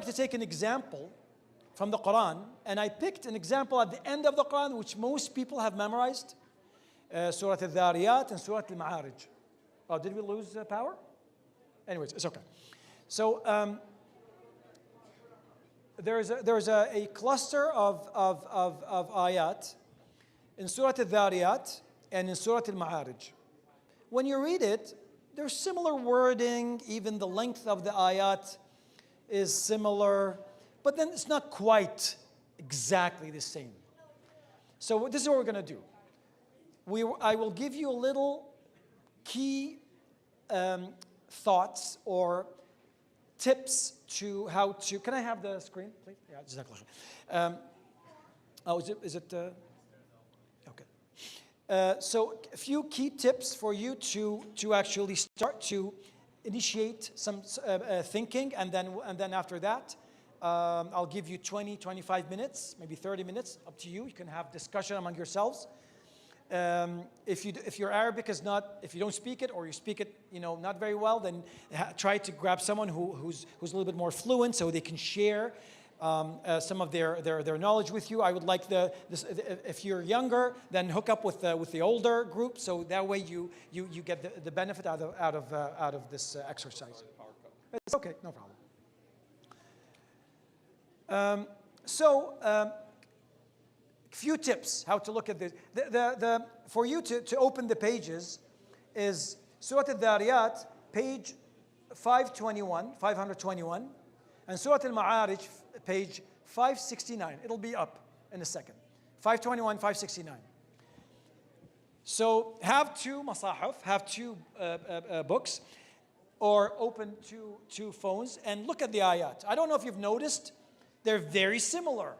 to take an example from the Quran, and I picked an example at the end of the Quran, which most people have memorized, Surah Al-Dhariyat and Surah Al-Ma'arij. Oh, did we lose power? Anyways, it's okay. So there's a cluster of ayat in Surah Al-Dhariyat and in Surah Al-Ma'arij. When you read it, there's similar wording, even the length of the ayat is similar, but then it's not quite exactly the same. So this is what we're going to do. I will give you a little key thoughts or tips to how to. Can I have the screen, please? Yeah, exactly. Is it? Okay. So a few key tips for you to actually start to initiate some thinking, and then after that, I'll give you 20, 25 minutes, maybe 30 minutes, up to you. You can have discussion among yourselves. If your Arabic is not, if you don't speak it or you speak it, not very well, then try to grab someone who's a little bit more fluent so they can share some of their knowledge with you. I would like if you're younger, then hook up with the older group, so that way you get the benefit out of this exercise. It's okay, no problem. Few tips how to look at this. For you to open the pages is Surah Al-Dhariyat, page 521, and Surah Al-Ma'arij, page 569. It'll be up in a second. 521, 569. So have two masahif, have two books, or open two phones and look at the ayat. I don't know if you've noticed, they're very similar.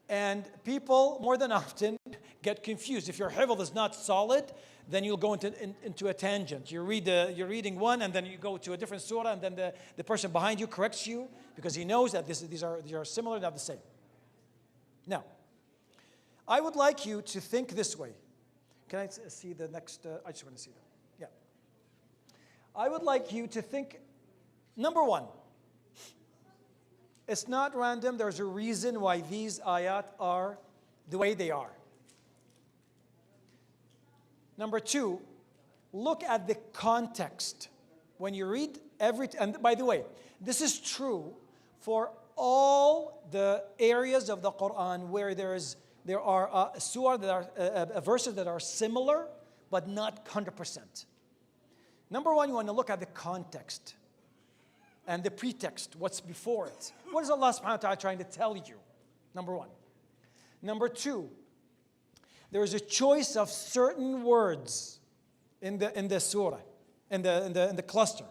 And people, more than often, get confused. If your hifz is not solid, then you'll go into a tangent. You're reading one, and then you go to a different surah, and then the person behind you corrects you because he knows that these are similar, not the same. Now, I would like you to think this way. Can I see the next? I just want to see that. Yeah. I would like you to think, number one, it's not random. There's a reason why these ayat are the way they are. Number two, look at the context. When you read and by the way, this is true for all the areas of the Quran where there are surah that are verses that are similar, but not 100%. Number one, you want to look at the context and the pretext, what's before it. What is Allah subhanahu wa ta'ala trying to tell you? Number one. Number two, there is a choice of certain words in the surah, in the cluster.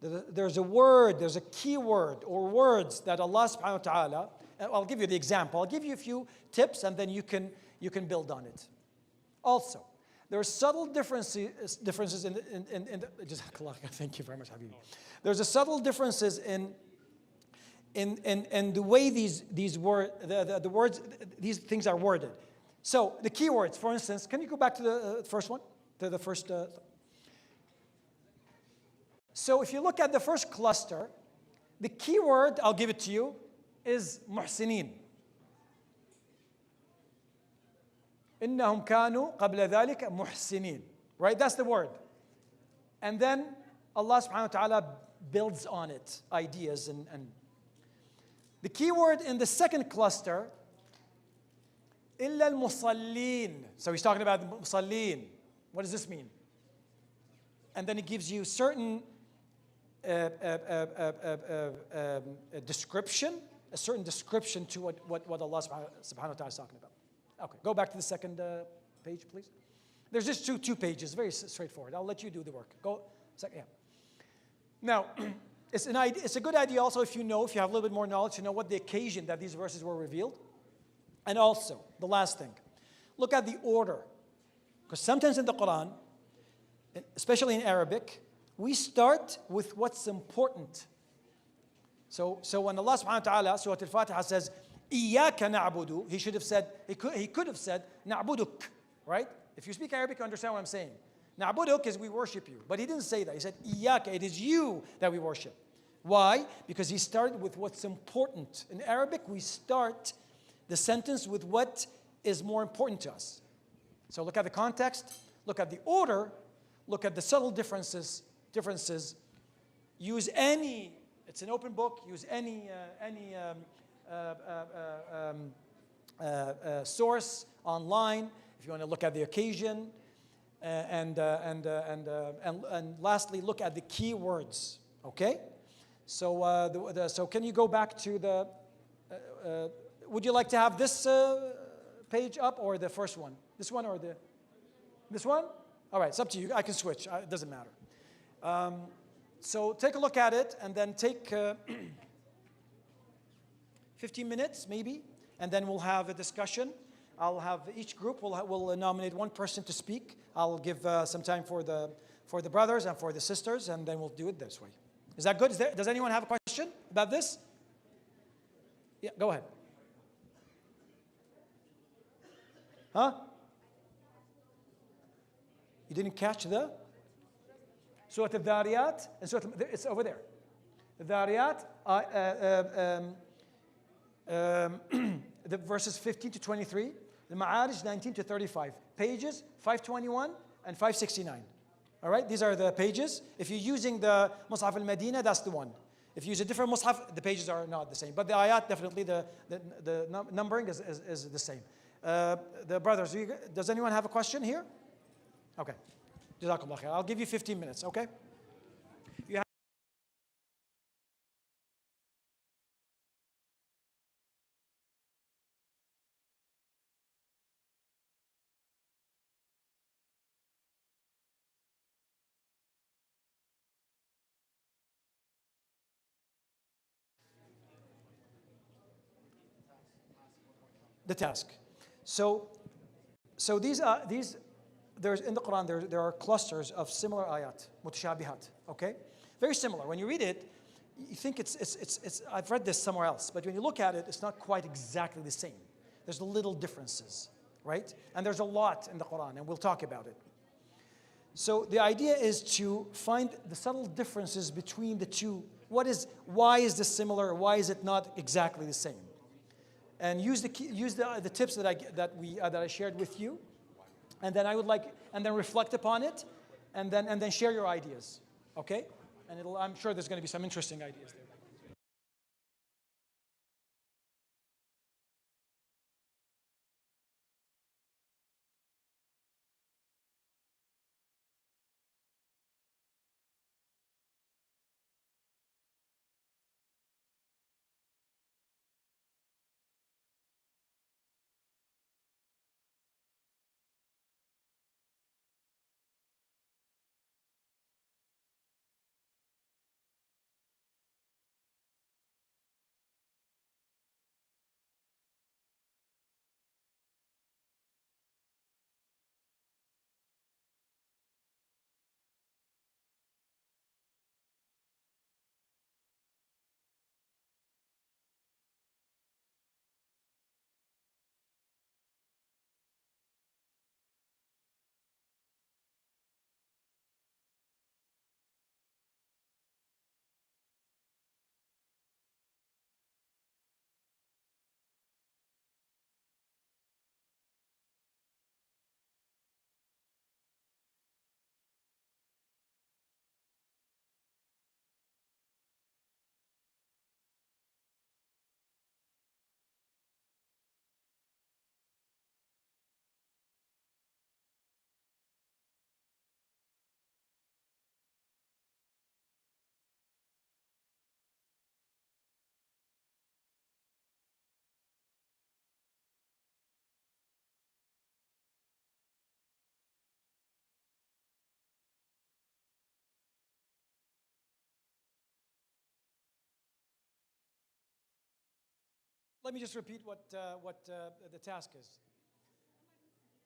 There's a word, there's a key word or words that Allah subhanahu wa ta'ala, I'll give you the example. I'll give you a few tips and then you can build on it. Also, there are subtle differences in thank you very much, Habibi. There's a subtle differences in the way these words, these things are worded. So the keywords, for instance, can you go back to the first one? To the first. So if you look at the first cluster, the keyword, I'll give it to you, is muhsinin. إنهم كانوا قبل ذلك محسنين. Right? That's the word. And then Allah subhanahu wa ta'ala builds on it ideas and the key word in the second cluster, إلا المصلين. So he's talking about the musallin. What does this mean? And then he gives you certain description, a certain description to what Allah subhanahu wa ta'ala is talking about. Okay, go back to the second page, please. There's just two pages, very straightforward. I'll let you do the work. Go, second, yeah. Now, it's a good idea also if you have a little bit more knowledge to know what the occasion that these verses were revealed. And also, the last thing, look at the order. Because sometimes in the Quran, especially in Arabic, we start with what's important. So when Allah subhanahu wa ta'ala, Surah Al-Fatiha says, إِيَّاكَ نَعْبُدُ, he should have said, he could have said, نَعْبُدُكَ, right? If you speak Arabic, you understand what I'm saying. Na'buduk is we worship you. But he didn't say that. He said, Iyaka, it is you that we worship. Why? Because he started with what's important. In Arabic, we start the sentence with what is more important to us. So look at the context, look at the order, look at the subtle differences. Use any, it's an open book, use any source online if you want to look at the occasion. And lastly, look at the key words, okay? So, so can you go back to the, would you like to have this page up or the first one? This one or this one? All right, it's up to you. I can switch. It doesn't matter. So take a look at it and then take 15 minutes maybe, and then we'll have a discussion. I'll have each group will nominate one person to speak. I'll give some time for the brothers and for the sisters, and then we'll do it this way. Is that good? Does anyone have a question about this? Yeah, go ahead. Huh? You didn't catch the Surah Al-Dhariyat? And it's over there. The Dhariyat, the verses 15 to 23. The Ma'arij 19 to 35. Pages 521 and 569. All right, these are the pages. If you're using the Mus'haf al-Madina, that's the one. If you use a different Mus'haf, the pages are not the same. But the ayat, definitely the numbering is the same. The brothers, does anyone have a question here? Okay. Jazakallah khair. I'll give you 15 minutes, okay? You have the task. So these there's in the Quran there are clusters of similar ayat, mutashabihat. Okay, very similar. When you read it, you think it's. I've read this somewhere else, but when you look at it, it's not quite exactly the same. There's little differences, right? And there's a lot in the Quran, and we'll talk about it. So the idea is to find the subtle differences between the two. Why is this similar? Why is it not exactly the same? And use the tips that I shared with you, and then and then reflect upon it, and then share your ideas, okay? And I'm sure there's going to be some interesting ideas there. Let me just repeat what the task is.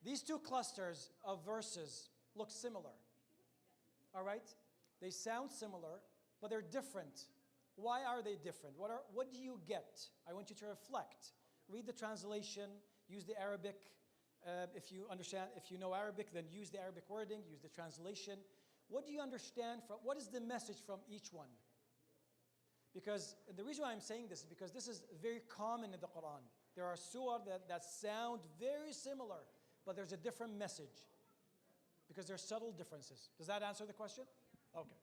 These two clusters of verses look similar. All right? They sound similar, but they're different. Why are they different? What do you get? I want you to reflect. Read the translation, use the Arabic. If you know Arabic, then use the Arabic wording, use the translation. What do you understand what is the message from each one? Because the reason why I'm saying this is because this is very common in the Quran. There are surah that sound very similar, but there's a different message because there's subtle differences. Does that answer the question? Okay.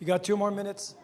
You got 2 more minutes.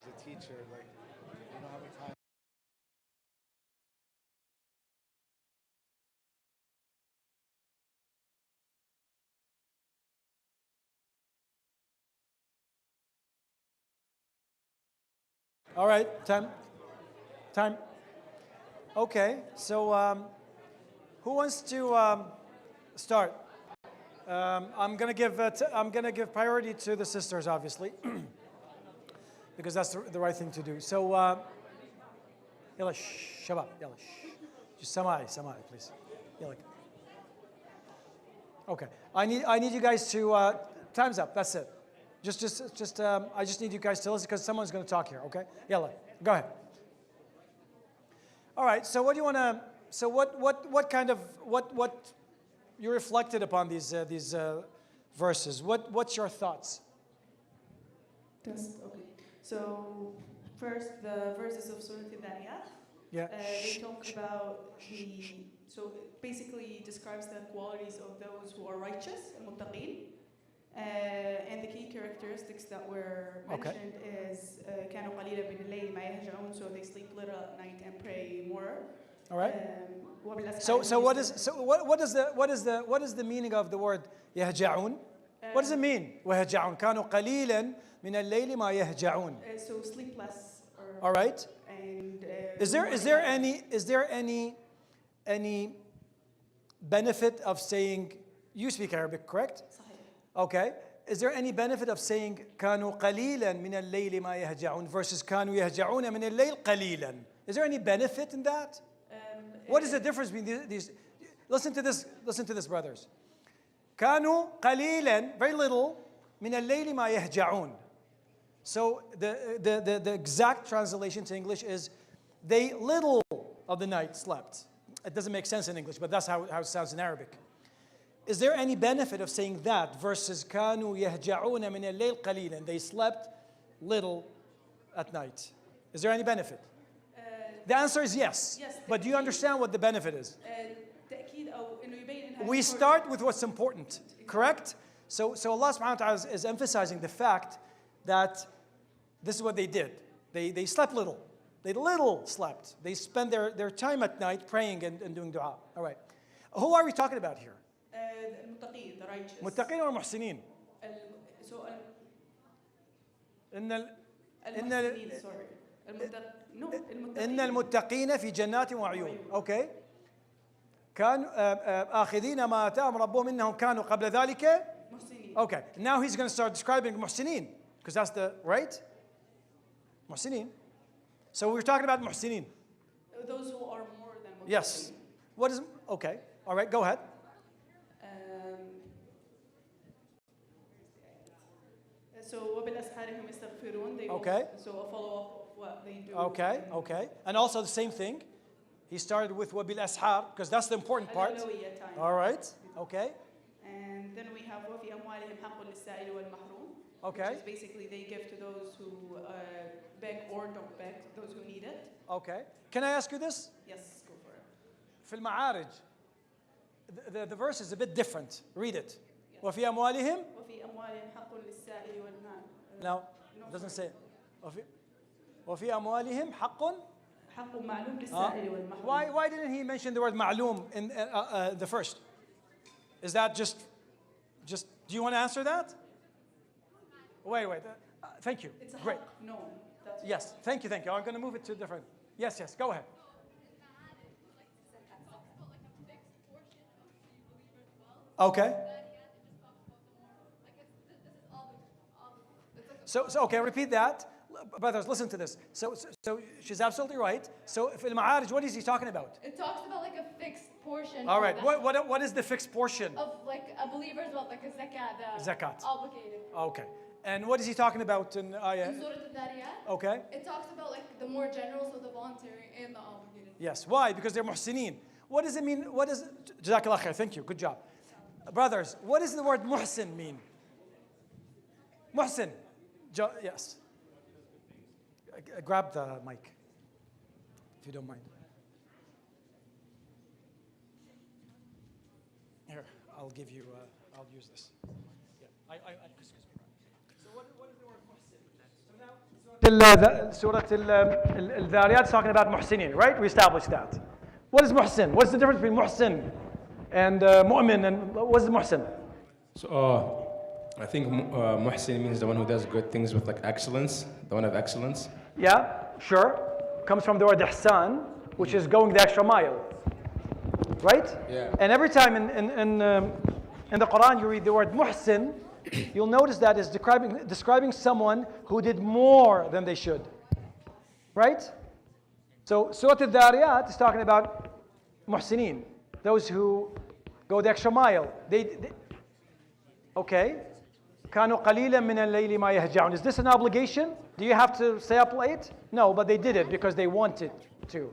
The teacher, like, you know how many times. All right, time. Time. Okay, so who wants to start? I'm gonna give priority to the sisters, obviously, because that's the right thing to do. So, يلا شباب يلا just سماعي please. يلا. Okay, I need you guys to time's up. That's it. I just need you guys to listen because someone's going to talk here. Okay, يلا, go ahead. All right. So what do you want to? So what kind of what you reflected upon these verses? What's your thoughts? Test, okay. So, first, the verses of Surah Al-Dhariyat. Yeah. They talk about so it basically describes the qualities of those who are righteous, muttaqeen. And the key characteristics that were mentioned is كانوا قليلا من الليل ما يهجعون, so they sleep little at night and pray more. All right. وبالأسحار So what is the meaning of the word يهجعون? What does it mean? ويهجعون كانوا قليلا من الليل ما يهجعون. So sleepless. All right. And Is there any benefit of saying, you speak Arabic, correct? صحيح. Okay. Is there any benefit of saying كانوا قليلا من الليل ما يهجعون versus كانوا يهجعون من الليل قليلا? Is there any benefit in that? What is the difference between these? Listen to this, brothers. كانوا قليلا, very little, من الليل ما يهجعون. So the exact translation to English is they little of the night slept. It doesn't make sense in English, but that's how it sounds in Arabic. Is there any benefit of saying that versus كانوا يهجعون من الليل قليلا? They slept little at night. Is there any benefit? The answer is yes. Yes, but do you understand what the benefit is? تأكيد أو إنه يبين إنها We start with what's important, correct? So Allah subhanahu wa ta'ala is emphasizing the fact that this is what they did. They slept little. They little slept. They spent their time at night praying and doing dua. All right. Who are we talking about here? المتقين, the righteous. متقين or محسنين? So إن المحسنين, sorry. No, إن المتقين في جنات وعيون. Okay. كانوا آخذين ما آتاهم ربهم إنهم كانوا قبل ذلك. محسنين. Okay. Now he's going to start describing محسنين because that's the right. محسنين. So we're talking about محسنين. Those who are more than muttaqin. Yes. What is okay? All right. Go ahead. So وبالأسحار هم يستغفرون. They Okay. So a follow up of what they do. Okay. Okay. And also the same thing. He started with وبالأسحار because that's the important part. الأولوية time. All right. Okay. And then we have وفي أموالهم حق للسائل والمحروم. Okay. Which is basically they give to those who beg or don't beg, those who need it. Okay. Can I ask you this? Yes, go for it. في المعارج. The verse is a bit different. Read it. وفي أموالهم. وفي أموالهم حق للسائل والمال. No, it doesn't say. وفي أموالهم حق. حق معلوم للسائل والمحروم. Why didn't he mention the word معلوم in the first? Is that just? Do you want to answer that? Wait. Thank you. It's a Great. حق known. That's Yes. Thank you. I'm going to move it to different. Yes. Go ahead. Okay. So okay, repeat that. Brothers, listen to this. So she's absolutely right. So في المعارج, what is he talking about? It talks about like a fixed portion. All right. of that- What is the fixed portion? Of like a believer's wealth, like a zakat. Zakat. Obligated. Okay. And what is he talking about in ayah? In Surah Al-Dariyat, Okay. it talks about like the more general, so the voluntary and the obligated. Yes. Why? Because they're muhsineen. What does it mean? What is Jazakallah khair. Thank you. Good job. Brothers, what does the word muhsin mean? Muhsin. Yes. Grab the mic, if you don't mind. Here, I'll give you. I'll use this. Yeah. Excuse me. So what is the word muhsin? So now, Surah Al-Dhariyat is talking about muhsinin, right? We established that. What is muhsin? What's the difference between muhsin and mu'min? And what is muhsin? So I think muhsin means the one who does good things with like excellence, the one of excellence. Yeah, sure. Comes from the word ihsan, which is going the extra mile. Right? Yeah. And every time in the Quran you read the word muhsin, you'll notice that is describing someone who did more than they should. Right? So Surah Al-Dhariyat is talking about muhsinin, those who go the extra mile. Okay. كانوا قليلا من الليل ما يهجعون. Is this an obligation? Do you have to stay up late? No, but they did it because they wanted to.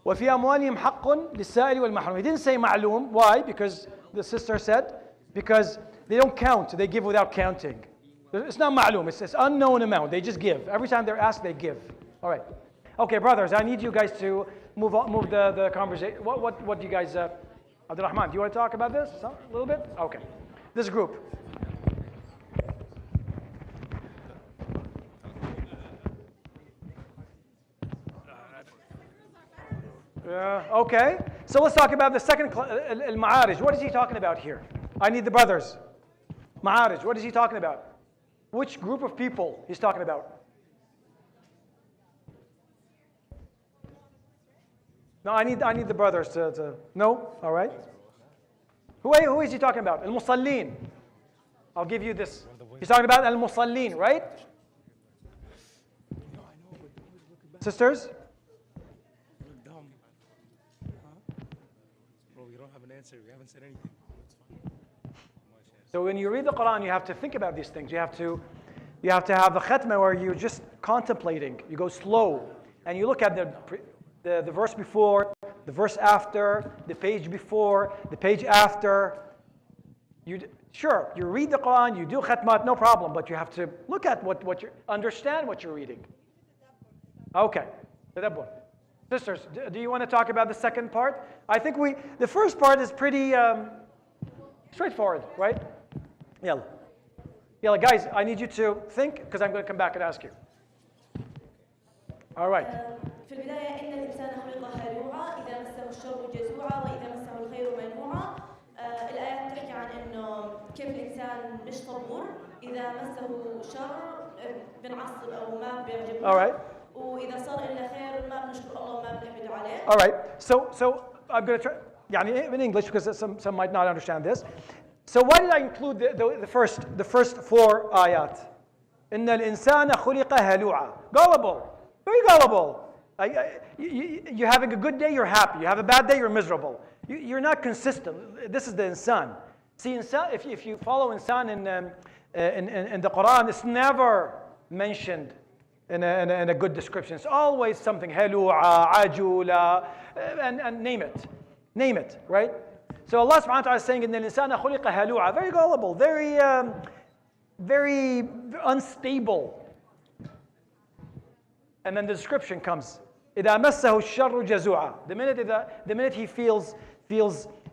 وفي أموالهم حق للسائل والمحروم. He didn't say معلوم. Why? Because the sister said, because they don't count. They give without counting. It's not معلوم. It's unknown amount. They just give. Every time they're asked, they give. All right. Okay, brothers, I need you guys to move the conversation. What do you guys, Abdurrahman, do you want to talk about this a little bit? Okay. This group. Okay, so let's talk about the second al-ma'arij. What is he talking about here? I need the brothers. Ma'arij, what is he talking about? Which group of people he's talking about? No, I need the brothers to no? All right. Who is he talking about? Al-Musallin. I'll give you this. He's talking about Al-Musallin, right? Sisters? We haven't said anything. So when you read the Quran, you have to think about these things. You have to have the khatma where you're just contemplating. You go slow and you look at the verse before, the verse after, the page before, the page after. You read the Quran, you do khatmat, no problem, but you have to look at what you understand what you're reading. Okay. Tadabbur. Sisters, do you want to talk about the second part? I think the first part is pretty straightforward, right? Yalla, guys, I need you to think because I'm going to come back and ask you. All right. في البداية إن الإنسان خلق هلوعا إذا مسه الشر جزوعا وإذا مسه الخير منوعا. الآيات تحكي عن إنه كيف الإنسان مش صبور إذا مسه شر بنعصب أو ما بيعجبه. All right. وإذا صار إلنا خير ما بنشكر الله وما بنحمده عليه. All right. So I'm going to try. يعني in English because some might not understand this. So why did I include the first 4 ayat? إن الإنسان خلق هلوعا. Gullible. Very gullible. You're having a good day, you're happy. You have a bad day, you're miserable. You're not consistent. This is the insan. See, insan, if you follow insan in the Quran, it's never mentioned in a good description. It's always something halu'a, ajula, and name it. Name it, right? So Allah subhanahu wa ta'ala is saying, إن الإنسان خلق هلوعا. Very gullible, very unstable. And then the description comes. إذا مسه الشر جزوعا. The minute he feels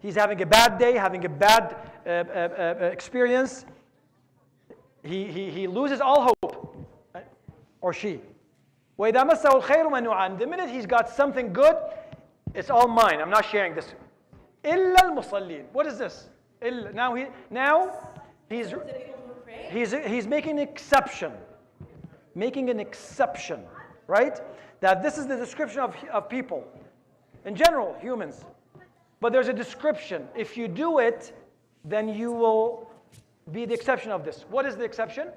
he's having a bad day, having a bad experience, he loses all hope, or she. وإذا مسه الخير منوعا. The minute he's got something good, it's all mine. I'm not sharing this. إلا المصلين. What is this? Now he's making an exception. Making an exception, right? That this is the description of people. In general, humans. But there's a description. If you do it, then you will be the exception of this. What is the exception?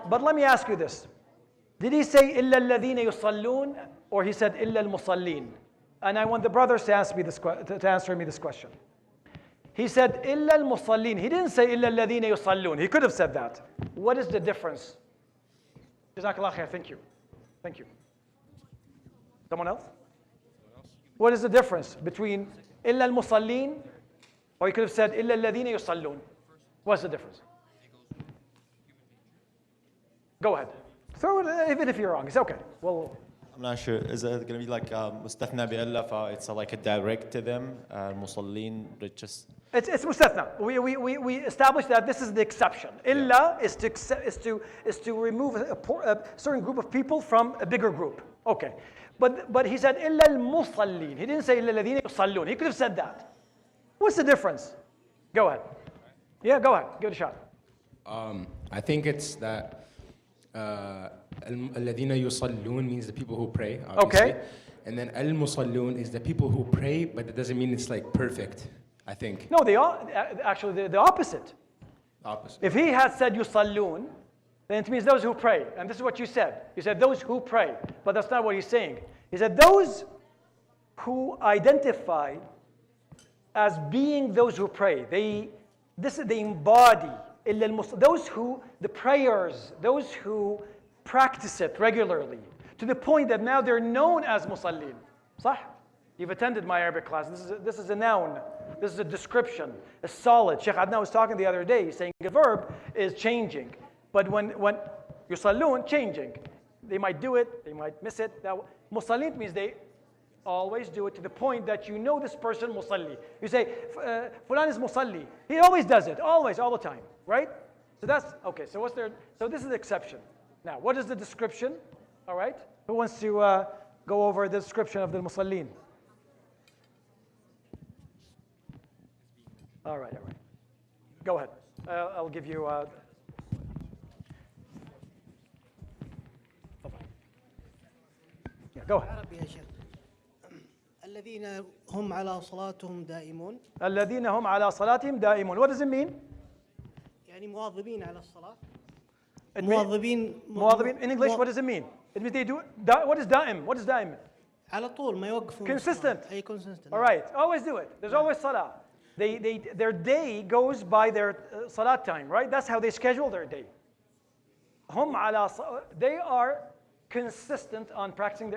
But let me ask you this. Did he say إِلَّا الَّذِينَ يُصَلُّونَ? Or he said إِلَّا الْمُصَلِّينَ? And I want the brothers to answer me this question. He said إِلَّا الْمُصَلِّينَ. He didn't say إِلَّا الَّذِينَ يُصَلُّونَ. He could have said that. What is the difference? Jazakallah khair. Thank you. Thank you. Someone else? What is the difference between إِلَّا الْمُصَلِّينَ, or he could have said إِلَّا الَّذِينَ يُصَلُّونَ? What's the difference? Go ahead. Throw it, even if you're wrong. It's okay. Well, I'm not sure. Is it going to be like مستثنى بإلا, it's like a direct to them, مصلين, but just... It's mustathna. We established that this is the exception. Illa is to remove a certain group of people from a bigger group. Okay. But he said illa al-musallin. He didn't say illa alladhina yusallun. He could have said that. What's the difference? Go ahead. Yeah, go ahead. Give it a shot. I think it's that الذين يصلون means the people who pray, obviously. Okay. And then al-musallun is the people who pray, but it doesn't mean it's like perfect, I think. No, they are actually the opposite. Opposite. If he had said yusallun, then it means those who pray. And this is what you said. You said those who pray. But that's not what he's saying. He said those who identify as being those who pray. They embody those who, the prayers, those who practice it regularly, to the point that now they're known as musallin. صح? You've attended my Arabic class. This is a noun. This is a description. It's solid. Sheikh Adnan was talking the other day. He's saying a verb is changing. But when yusallun, changing. They might do it. They might miss it. Now, musallin means they always do it to the point that you know this person musalli. You say, Fulan is musalli. He always does it. Always, all the time. Right? So that's, okay. So what's there? So this is the exception. Now, what is the description? All right? Who wants to go over the description of the musallin? All right. Go ahead. I'll give you... yeah, go ahead. الذين هم على صلاتهم دائمون. الذين هم على صلاتهم دائمون. What does it mean? يعني مواظبين على الصلاة. مواظبين. In English, what does it mean? It means they do. What is daim? What is daim? على طول ما يوقفون. Consistent. أي consistent. All right. Always do it. There's always salah. Their day goes by their salat time, right? That's how they schedule their day. هم على they are consistent on practicing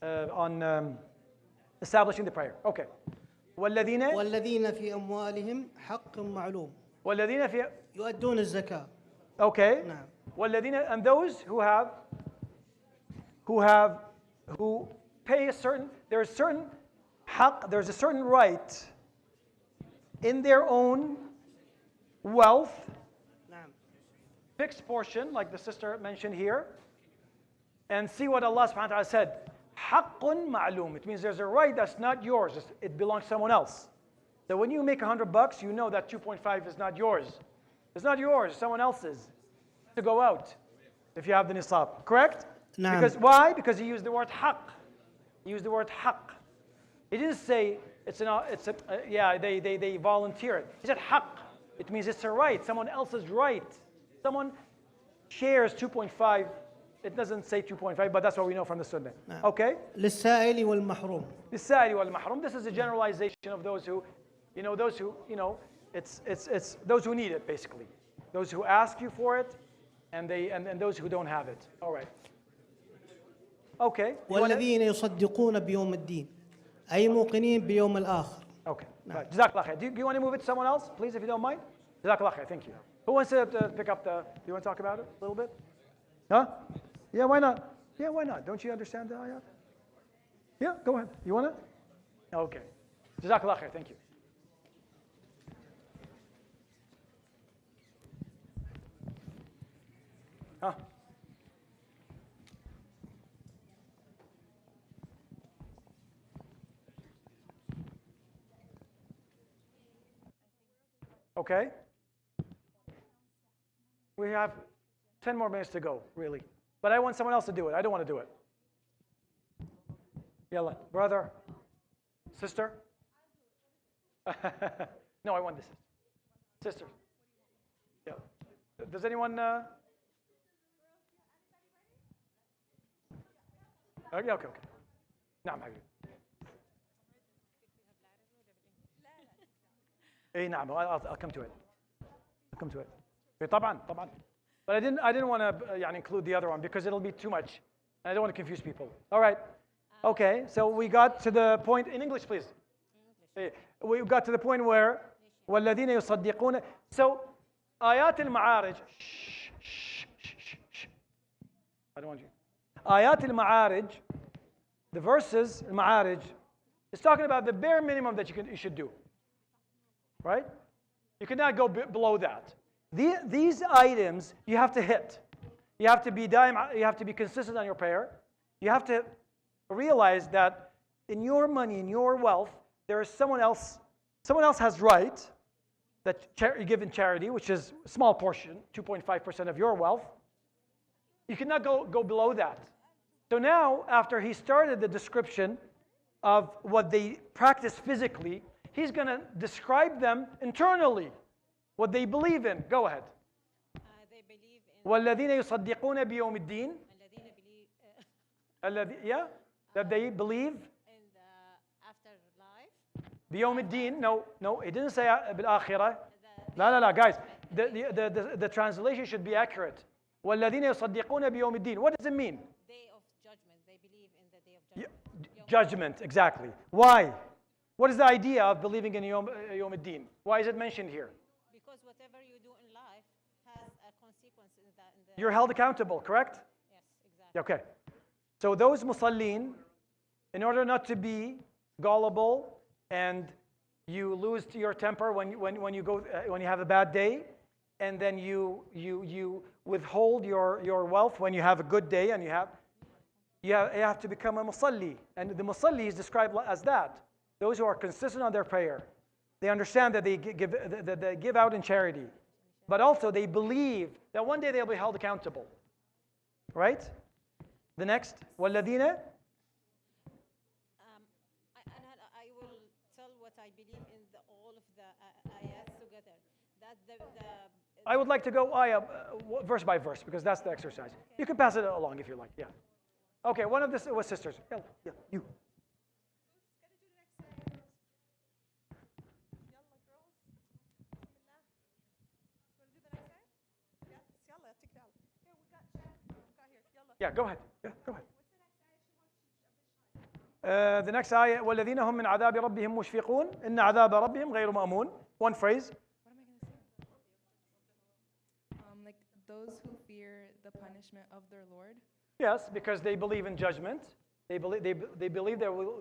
on establishing the prayer. Okay. والذين في أموالهم حق معلوم. والذين في يؤدون الزكاة. Okay. نعم. والذين, and those who pay a certain, there's certain haq, there's a certain right in their own wealth, نعم. fixed portion, like the sister mentioned here. And see what Allah subhanahu wa ta'ala said. حَقٌّ مَعْلُوم. It means there's a right that's not yours. It belongs to someone else. So when you make $100, you know that 2.5 is not yours. It's not yours, it's someone else's. to go out if you have the nisab, correct? نعم. Because why? Because he used the word haqq. He used the word haqq. He didn't say they volunteer it. He said haqq. It means it's a right. Someone else's right. Someone shares 2.5. It doesn't say 2.5, but that's what we know from the Sunnah. Okay? للسائل والمحروم. للسائل والمحروم. This is a generalization of those who, it's those who need it basically. Those who ask you for it, and those who don't have it. All right. Okay. والذين يصدقون بيوم الدين أي موقنين بيوم الآخر. Okay. Right. Jazakallah khair. Do you want to move it to someone else, please, if you don't mind? Jazakallah khair. Thank you. Who wants to pick up do you want to talk about it a little bit? Huh? Yeah, why not? Yeah, why not? Don't you understand the ayat? Yeah, go ahead. You want to? Okay. Jazakallah khair. Thank you. Huh? Okay. We have 10 more minutes to go, really. But I want someone else to do it. I don't want to do it. Yalla, brother, sister. No, I want this. Sister. Yeah. Does anyone? Okay, okay. نعم حبيبي. اي نعم I'll come to it. I'll come to it. طبعا. But I didn't want to include the other one because it'll be too much. And I don't want to confuse people. All right. Okay, so we got to the point in English, please. We got to the point where والذين يصدقون. So آيات المعارج. I don't want you. آيات المعارج, the verses المعارج, is talking about the bare minimum that you should do. Right? You cannot go below that. These items you have to hit. You have to be consistent on your prayer. You have to realize that in your money, in your wealth, there is someone else has right that you give in charity, which is a small portion, 2.5% of your wealth. You cannot go below that. So now, after he started the description of what they practice physically, he's going to describe them internally, what they believe in. Go ahead. They believe in وَالَّذِينَ يُصَدِّقُونَ بِيَوْمِ الدِّينِ. Yeah, that they believe in the afterlife. بيوم الدين. No, it didn't say بالآخرة. لا, guys. The translation should be accurate. وَالَّذِينَ يُصَدِّقُونَ بِيوْمِ الدِّينِ. What does it mean? Day of judgment. They believe in the day of judgment. Judgment, exactly. Why? What is the idea of believing in Yom al-Din? Why is it mentioned here? Because whatever you do in life has a consequence in the You're held accountable, correct? Yes, exactly. Okay. So those musallin, in order not to be gullible and you lose your temper when you have a bad day, and then you withhold your wealth when you have a good day, and you have to become a musalli. And the musalli is described as that. Those who are consistent on their prayer. They understand that they give out in charity. But also they believe that one day they'll be held accountable. Right? The next. وَالَّذِينَ. I will tell what I believe in all of the ayats together. That I would like to go verse by verse because that's the exercise. Okay. You can pass it along if you like. Yeah. Okay, one of the sisters. Yeah, you. Yeah, go ahead. Yeah, go ahead. The next ayah, وَالَّذِينَ هُمْ مِنْ عَذَابِ رَبِّهِمْ مُشْفِقُونَ إِنَّ عَذَابَ رَبِّهِمْ غَيْرُ مَأْمُونَ. One phrase. What am I going to say? Like those who fear the punishment of their Lord. Yes, because they believe in judgment. They believe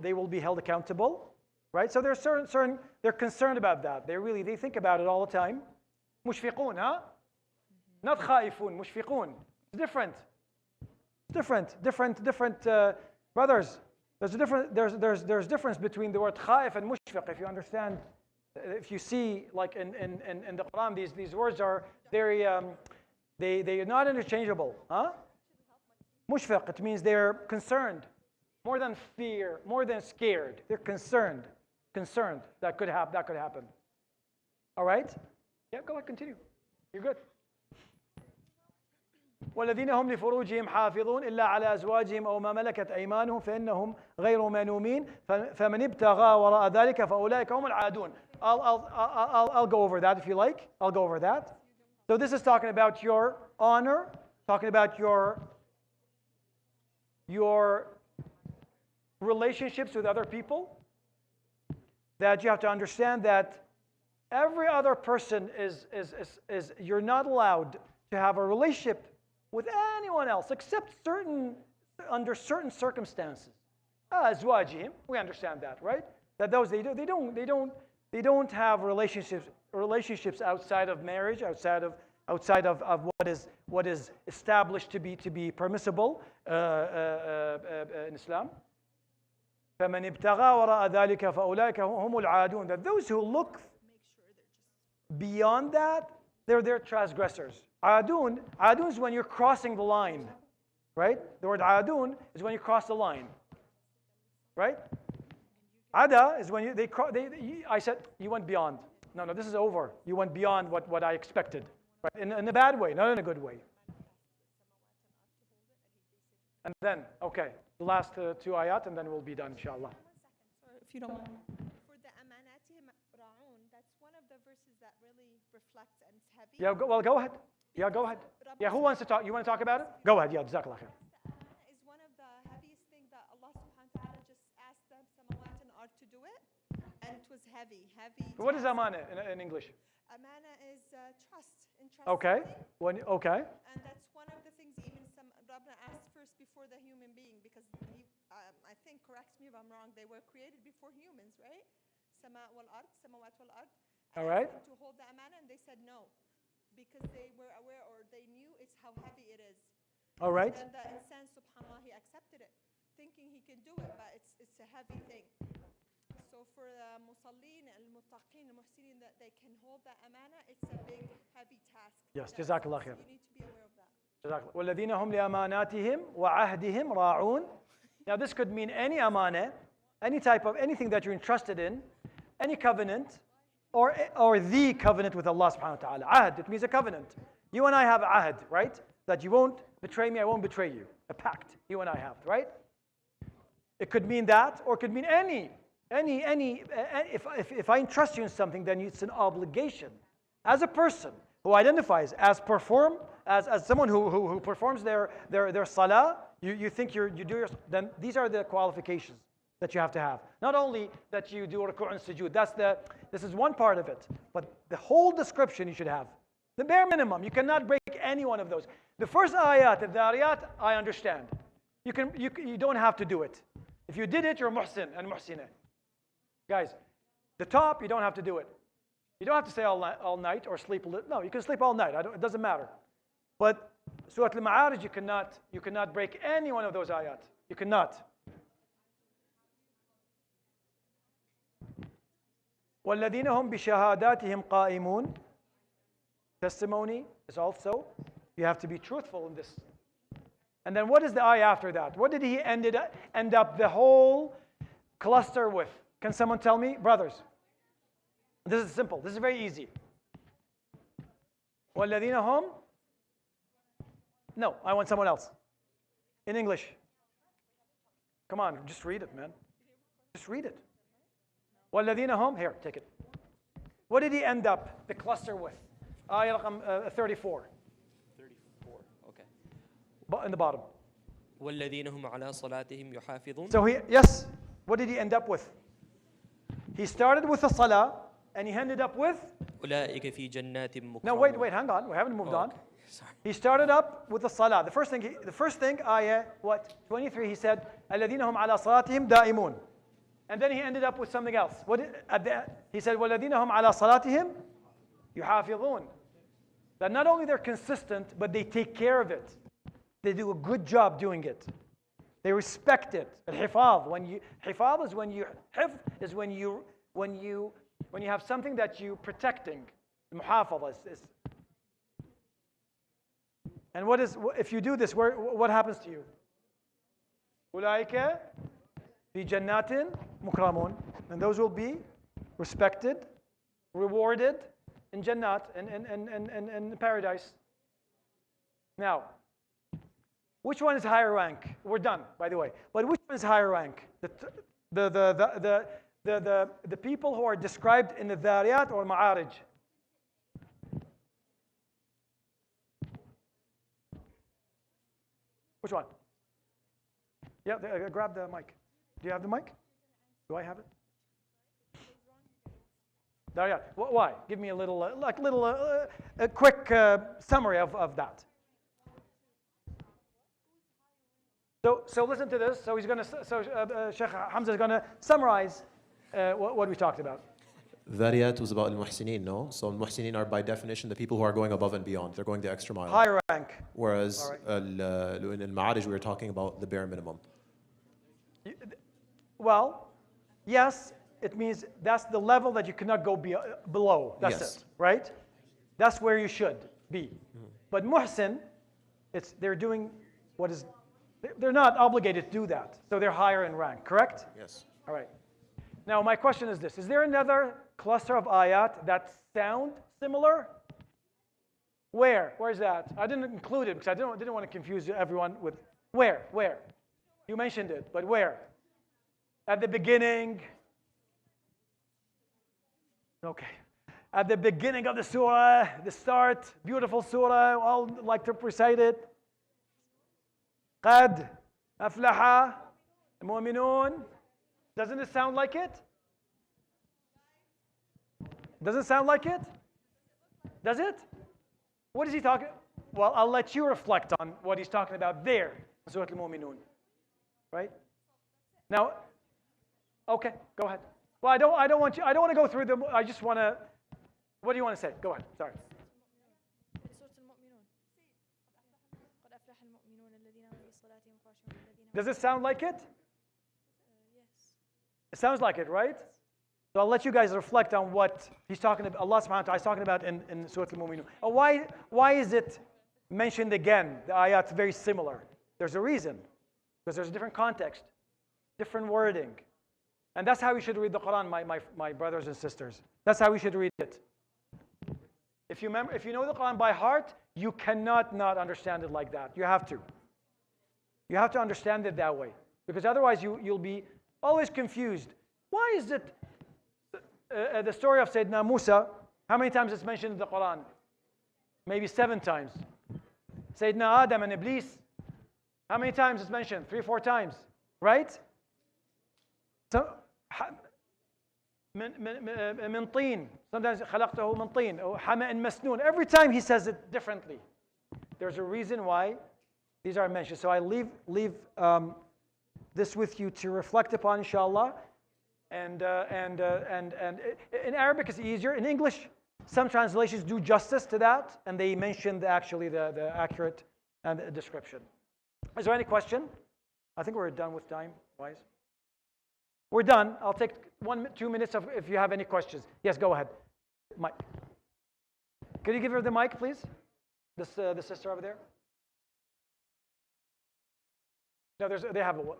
they will be held accountable, right? So they're concerned about that. They think about it all the time. مشفقون, huh? Not خائفون, مشفقون. It's different. Different brothers. There's difference between the word khaif and mushfiq. If you understand, if you see like in the Quran, these words are very They're not interchangeable. Huh? Mushfiq, it means they're concerned. More than fear, more than scared. They're concerned. Concerned that could happen. All right? Yeah, go ahead, continue. You're good. والذين هم لفروجهم حافظون إلا على أزواجهم أو ما ملكت أيمانهم فإنهم غير ملومين فمن ابتغى وراء ذلك فأولئك هم العادون. I'll go over that if you like. I'll go over that. So this is talking about your honor, talking about your relationships with other people. That you have to understand that every other person is you're not allowed to have a relationship with anyone else except under certain circumstances. Azwajihim, we understand that, right? That those they don't have relationships outside of marriage, outside of what is established to be permissible in Islam. فمن ابتغى وراء ذلك فأولئك هم العادون. That those who look beyond that, they're transgressors. Adun is when you're crossing the line, right? The word adun is when you cross the line, right? Ada is when I said you went beyond. No, this is over. You went beyond what I expected, right? In a bad way, not in a good way. And then, okay, the last two ayat, and then we'll be done, inshallah. If you don't mind. For the amanatihim ra'un, that's one of the verses that really reflects and it's heavy. Yeah, go ahead. Yeah, go ahead. Yeah, who wants to talk? You want to talk about it? Go ahead. Yeah, jazakallah khair. Amana is one of the heaviest things that Allah subhanahu wa ta'ala just asked the samawat and ard to do it. And it was heavy. What is amana in English? Amana is trust. Okay. Okay. And that's one of the things even Rabbana asked first before the human being, because I think, correct me if I'm wrong, they were created before humans, right? Samawat wal ard. All right. To hold the amana, and they said no, because they were aware or they knew it's how heavy it is. All right. And the insan, subhanAllah, he accepted it, thinking he can do it, but it's a heavy thing. So for the musallin, al-muttaqin, al-muhsinin, that they can hold the amana, it's a big, heavy task. Yes, jazakallah khair. You need to be aware of that. وَالَّذِينَ هُمْ لِأَمَانَاتِهِمْ وَعَهْدِهِمْ رَاعُونَ. Now this could mean any amana, any type of anything that you're entrusted in, any covenant, or the covenant with Allah subhanahu wa ta'ala. Ahd, it means a covenant. You and I have ahd, right? That you won't betray me, I won't betray you. A pact you and I have, right? It could mean that, or it could mean any. If I entrust you in something, then it's an obligation. As a person who identifies as someone who performs their salah, you think you do your, then these are the qualifications that you have to have. Not only that you do ruku' and sujood, this is one part of it, but the whole description you should have. The bare minimum, you cannot break any one of those. The first ayat, the Dhariyat, I understand. You don't have to do it. If you did it, you're muhsin and muhsinah. Guys, the top, you don't have to do it. You don't have to say all night or sleep a little. No, you can sleep all night. It doesn't matter. But Surah Al-Ma'arij, you cannot break any one of those ayat. You cannot. وَالَّذِينَ هُمْ بِشَهَادَاتِهِمْ قَائِمُونَ. Testimony is also, you have to be truthful in this. And then what is the ayah after that? What did he end up the whole cluster with? Can someone tell me? Brothers, this is simple. This is very easy. وَالَّذِينَ هُمْ. No, I want someone else. In English. Come on, just read it, man. Just read it. وَالَّذِينَ هُمْ. Here, take it. What did he end up the cluster with? Ayah 34. 34, okay. In the bottom. وَالَّذِينَ هُمْ عَلَى صَلَاتِهِمْ يُحَافِظُونَ. So yes, what did he end up with? He started with the salah, and he ended up with? أُولَٰئِكَ فِي جَنَّاتٍ مُكْرَمُونَ. No, wait, hang on. We haven't moved on. Sorry. He started up with the salah. The first thing, ayah, what? 23, he said, الَّذِينَ هُمْ عَلَى صَلَاتِهِمْ دَائِمُونَ. And then he ended up with something else. He said, وَالَّذِينَ هُمْ عَلَى صَلَاتِهِمْ يُحَافِظُونَ. That not only they're consistent, but they take care of it. They do a good job doing it. They respect it. Al-hifaz. Hifaz is when you have something that you're protecting. Muhafaza is And what is, if you do this, what happens to you? أولئك في جنات مكرمون. And those will be respected, rewarded in Jannat, in paradise. Now, which one is higher rank? We're done, by the way. But which one is higher rank? The people who are described in the Dhariyat or Ma'arij? Which one? Yeah, grab the mic. Do you have the mic? Do I have it? Dhariyat. Why? Give me a little, a quick summary of that. So listen to this. So he's going to. Sheikh Hamza is going to summarize what we talked about. Dhariyat was about al-muhsinin, no? So al-muhsinin are by definition the people who are going above and beyond. They're going the extra mile. High rank. Whereas in al-ma'arij we were talking about the bare minimum. Well, yes, it means that's the level that you cannot go below. That's it, right? That's where you should be. But muhsin, they're doing what is. They're not obligated to do that, so they're higher in rank. Correct? Yes. All right. Now my question is this: is there another cluster of ayat that sound similar? Where? Where's that? I didn't include it because I didn't want to confuse everyone with where. Where? You mentioned it, but where? At the beginning. Okay. At the beginning of the surah, the start, beautiful surah, all like to recite it. قد أفلح المؤمنون. Doesn't it sound like it? Does it sound like it? Does it? What is he talking? Well, I'll let you reflect on what he's talking about there. Surah Al-Mu'minun. Right? Now, okay, go ahead. Well, I don't want to go through them. I just want to. What do you want to say? Go ahead. Sorry. Does it sound like it? Yes. It sounds like it, right? So I'll let you guys reflect on what he's talking about. Allah subhanahu wa ta'ala is talking about in Surah Al-Mu'minun. Why is it mentioned again? The ayat's very similar. There's a reason. Because there's a different context, different wording. And that's how we should read the Quran, my brothers and sisters. That's how we should read it. If you know the Quran by heart, you cannot not understand it like that. You have to. You have to understand it that way. Because otherwise you'll be always confused. Why is it the story of Sayyidina Musa, how many times it's mentioned in the Quran? Maybe 7 times. Sayyidina Adam and Iblis, how many times it's mentioned? 3 or 4 times. Right? So, من طين. Sometimes خلقته من طين. Or حمأ مسنون. Every time he says it differently. There's a reason why these are mentioned. So I leave this with you to reflect upon, inshallah. And in Arabic it's easier. In English, some translations do justice to that, and they mention the accurate description. Is there any question? I think we're done with time, wise. We're done. I'll take 1-2 minutes if you have any questions. Yes, go ahead. Mike. Could you give her the mic, please? The sister over there. No, they have one.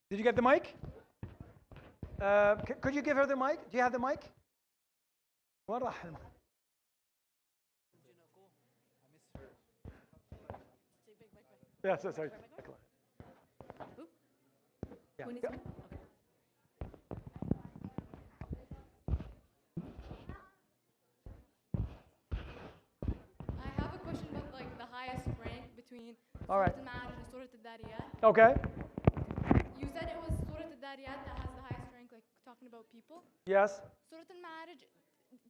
Did you get the mic? Could you give her the mic? Do you have the mic? Yeah, sorry. Yeah. I have a question about like the highest rank between All right. Surah Al-Ma'arij and Surah Al-Dariyat. Okay. You said it was Surah Al-Dariyat that has the highest rank, like talking about people. Yes. Surah Al-Ma'arij,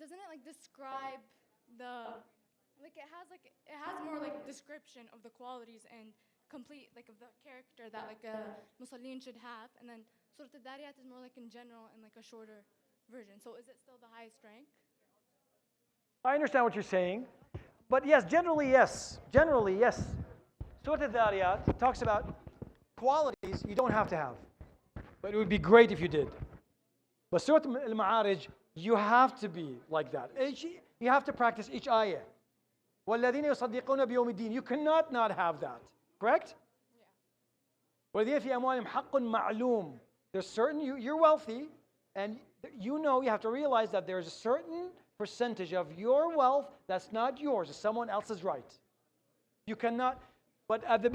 doesn't it like describe the, like it has more like description of the qualities and complete like of the character that like a Musallin should have, and then Surah Al-Dariyat is more like in general and like a shorter version. So is it still the highest rank? I understand what you're saying, but yes, generally yes. Surah Al-Dhariyat talks about qualities you don't have to have, but it would be great if you did. But Surah Al-Ma'arij You have to be like that. You have to practice each ayah. وَالَّذِينَ يُصَدِّقُونَ بِيَوْمِ الدِّينِ. You cannot not have that. Correct? وَالَّذِينَ فِي أَمْوَالِهِمْ حَقٌّ مَعْلُومٌ. There's certain, you're wealthy, and you have to realize that there's a certain percentage of your wealth that's not yours, it's someone else's right. You cannot, but at the,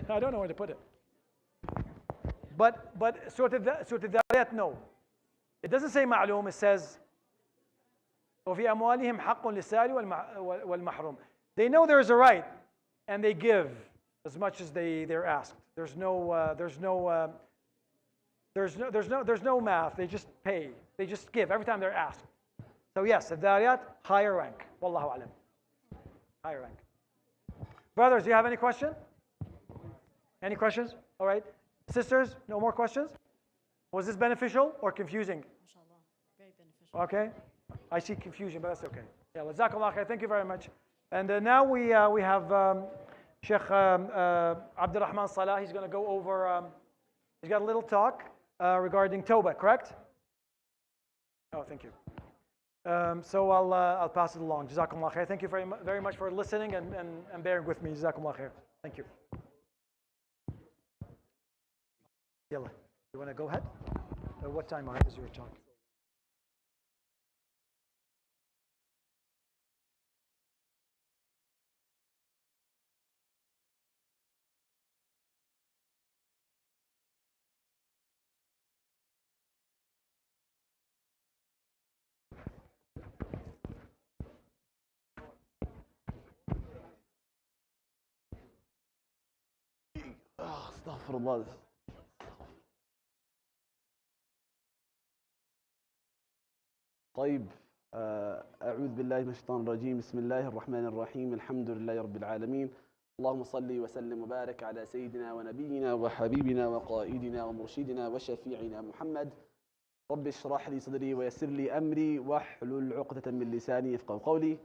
I don't know where to put it. But Surah Al-Dhariyat, no. It doesn't say ma'loom, it says, وَفِي أَمْوَالِهِمْ حَقٌّ لِلسَّائِلِ وَالْمَحْرُومِ. They know there's a right, and they give as much as they're asked. There's no math. They just pay. They just give every time they're asked. So yes, Al-Dhariyat, higher rank. Wallahu alam. Higher rank. Brothers, do you have any question? Any questions? All right. Sisters, no more questions? Was this beneficial or confusing? MashaAllah, very beneficial. Okay. I see confusion, but that's okay. Yeah, Jazakallah khair. Thank you very much. And now we have Sheikh Abdul Rahman Salah. He's going to go over, he's got a little talk regarding Tawbah, correct? Oh, thank you. So I'll pass it along. Jazakumullah khair. Thank you very much for listening and bearing with me. Jazakumullah khair. Thank you. Yalla. You want to go ahead? What time is your talk? استغفر الله. طيب أعوذ بالله من الشيطان الرجيم. بسم الله الرحمن الرحيم. الحمد لله رب العالمين. اللهم صل وسلم وبارك على سيدنا ونبينا وحبيبنا وقائدنا ومرشدنا وشفيعنا محمد. رب اشرح لي صدري ويسر لي أمري واحلل عقدة من لساني يفقهوا قولي.